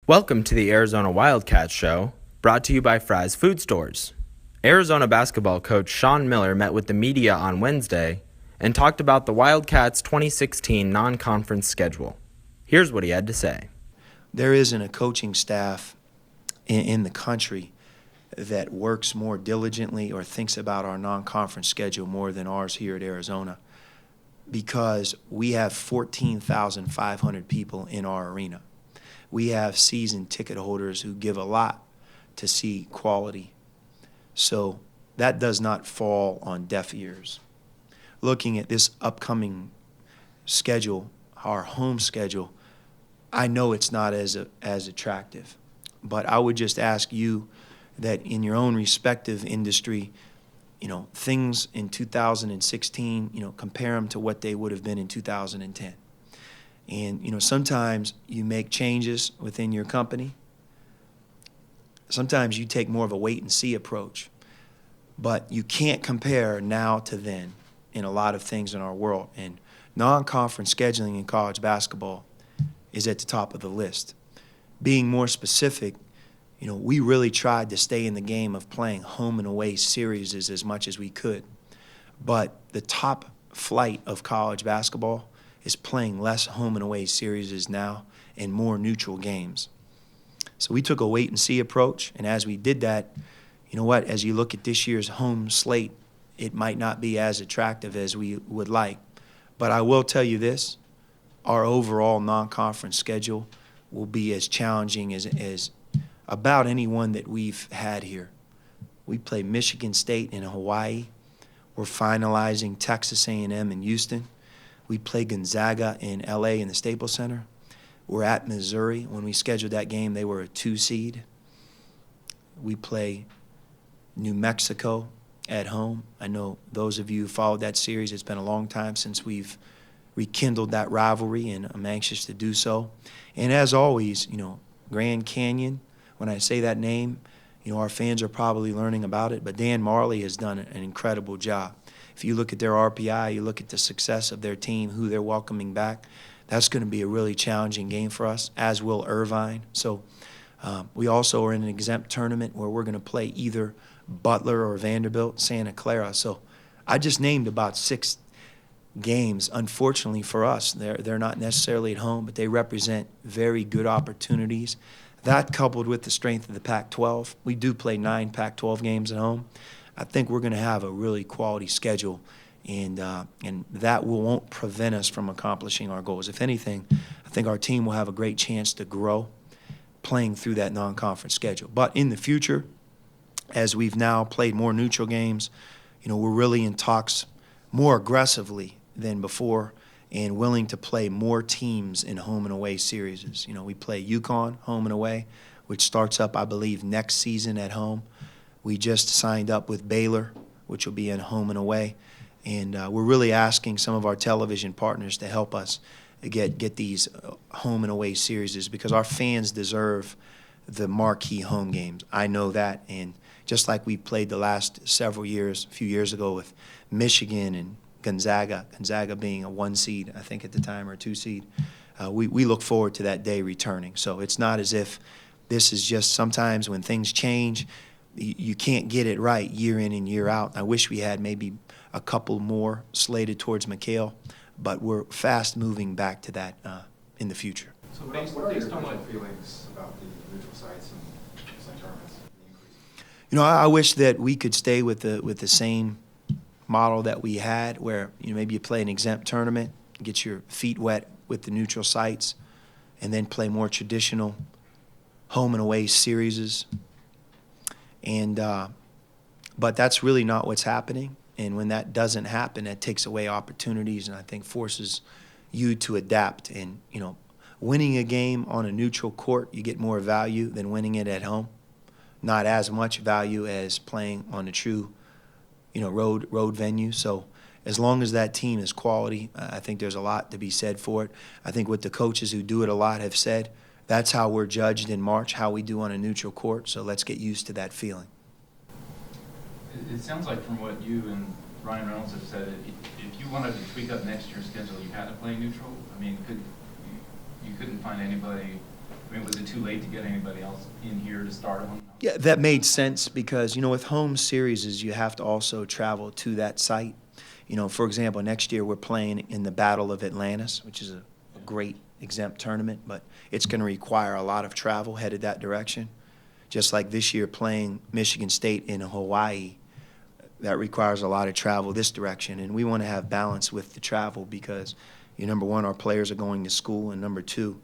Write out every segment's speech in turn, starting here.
Welcome to the Arizona Wildcats Show, brought to you by Fry's Food Stores. Arizona basketball coach Sean Miller met with the media on Wednesday and talked about the Wildcats' 2016 non-conference schedule. Here's what he had to say. There isn't a coaching staff in the country that works more diligently or thinks about our non-conference schedule more than ours here at Arizona, because we have 14,500 people in our arena. We have season ticket holders who give a lot to see quality. So that does not fall on deaf ears. Looking at this upcoming schedule, our home schedule, I know it's not as attractive. But I would just ask you that in your own respective industry, things in 2016, compare them to what they would have been in 2010. And, sometimes you make changes within your company. Sometimes you take more of a wait-and-see approach. But you can't compare now to then in a lot of things in our world. And non-conference scheduling in college basketball is at the top of the list. Being more specific, we really tried to stay in the game of playing home and away series as much as we could. But the top flight of college basketball is playing less home and away series now and more neutral games. So we took a wait-and-see approach, and as we did that, as you look at this year's home slate, it might not be as attractive as we would like. But I will tell you this, our overall non-conference schedule will be as challenging as about any one that we've had here. We play Michigan State in Hawaii. We're finalizing Texas A&M in Houston. We play Gonzaga in L.A. in the Staples Center. We're at Missouri. When we scheduled that game, they were a 2 seed. We play New Mexico at home. I know those of you who followed that series, it's been a long time since we've rekindled that rivalry, and I'm anxious to do so. And as always, Grand Canyon, when I say that name, our fans are probably learning about it, but Dan Marley has done an incredible job. If you look at their RPI, you look at the success of their team, who they're welcoming back, that's going to be a really challenging game for us, as will Irvine. So we also are in an exempt tournament where we're going to play either Butler or Vanderbilt, Santa Clara. So I just named about 6 games. Unfortunately for us, they're not necessarily at home, but they represent very good opportunities. That coupled with the strength of the Pac-12, we do play 9 Pac-12 games at home. I think we're going to have a really quality schedule, and that won't prevent us from accomplishing our goals. If anything, I think our team will have a great chance to grow playing through that non-conference schedule. But in the future, as we've now played more neutral games, we're really in talks more aggressively than before and willing to play more teams in home and away series. We play UConn home and away, which starts up, I believe, next season at home. We just signed up with Baylor, which will be in home and away. And we're really asking some of our television partners to help us get these home and away series, because our fans deserve the marquee home games. I know that. And just like we played the last several years, a few years ago with Michigan and Gonzaga being a 1 seed, I think at the time, or a 2 seed, we look forward to that day returning. So it's not as if this is just sometimes when things change, you can't get it right year in and year out. I wish we had maybe a couple more slated towards McHale, but we're fast moving back to that in the future. So based on what feelings about the neutral sites and tournaments? I wish that we could stay with the same model that we had, where maybe you play an exempt tournament, get your feet wet with the neutral sites, and then play more traditional home and away series. And but that's really not what's happening. And when that doesn't happen, that takes away opportunities, and I think forces you to adapt. And winning a game on a neutral court, you get more value than winning it at home. Not as much value as playing on a true, road venue. So as long as that team is quality, I think there's a lot to be said for it. I think what the coaches who do it a lot have said, that's how we're judged in March, how we do on a neutral court. So let's get used to that feeling. It sounds like from what you and Ryan Reynolds have said, if you wanted to tweak up next year's schedule, you had to play neutral. I mean, you couldn't find anybody. I mean, was it too late to get anybody else in here to start on? Yeah, that made sense because, with home series, you have to also travel to that site. For example, next year we're playing in the Battle of Atlantis, which is a great exempt tournament, but it's going to require a lot of travel headed that direction. Just like this year playing Michigan State in Hawaii, that requires a lot of travel this direction. And we want to have balance with the travel because, number one, our players are going to school, and number two,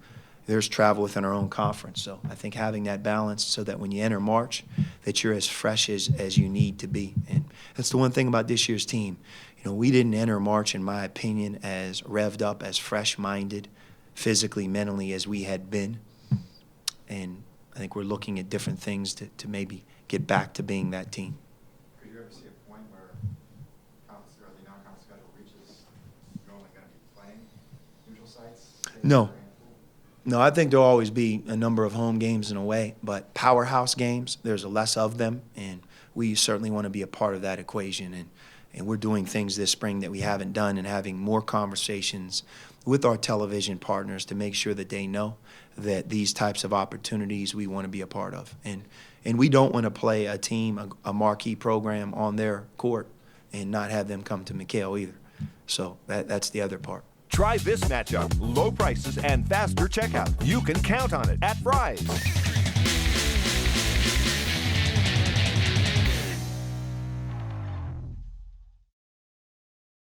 there's travel within our own conference. So I think having that balance so that when you enter March, that you're as fresh as you need to be. And that's the one thing about this year's team. We didn't enter March, in my opinion, as revved up, as fresh-minded, physically, mentally as we had been. And I think we're looking at different things to maybe get back to being that team. Could you ever see a point where conference or the non-conference schedule reaches you're only going to be playing neutral sites? No. No, I think there'll always be a number of home games in a way, but powerhouse games, there's less of them, and we certainly want to be a part of that equation. And we're doing things this spring that we haven't done and having more conversations with our television partners to make sure that they know that these types of opportunities we want to be a part of. And we don't want to play a team, a marquee program on their court and not have them come to McHale either. So that's the other part. Try this matchup. Low prices and faster checkout. You can count on it at Fry's.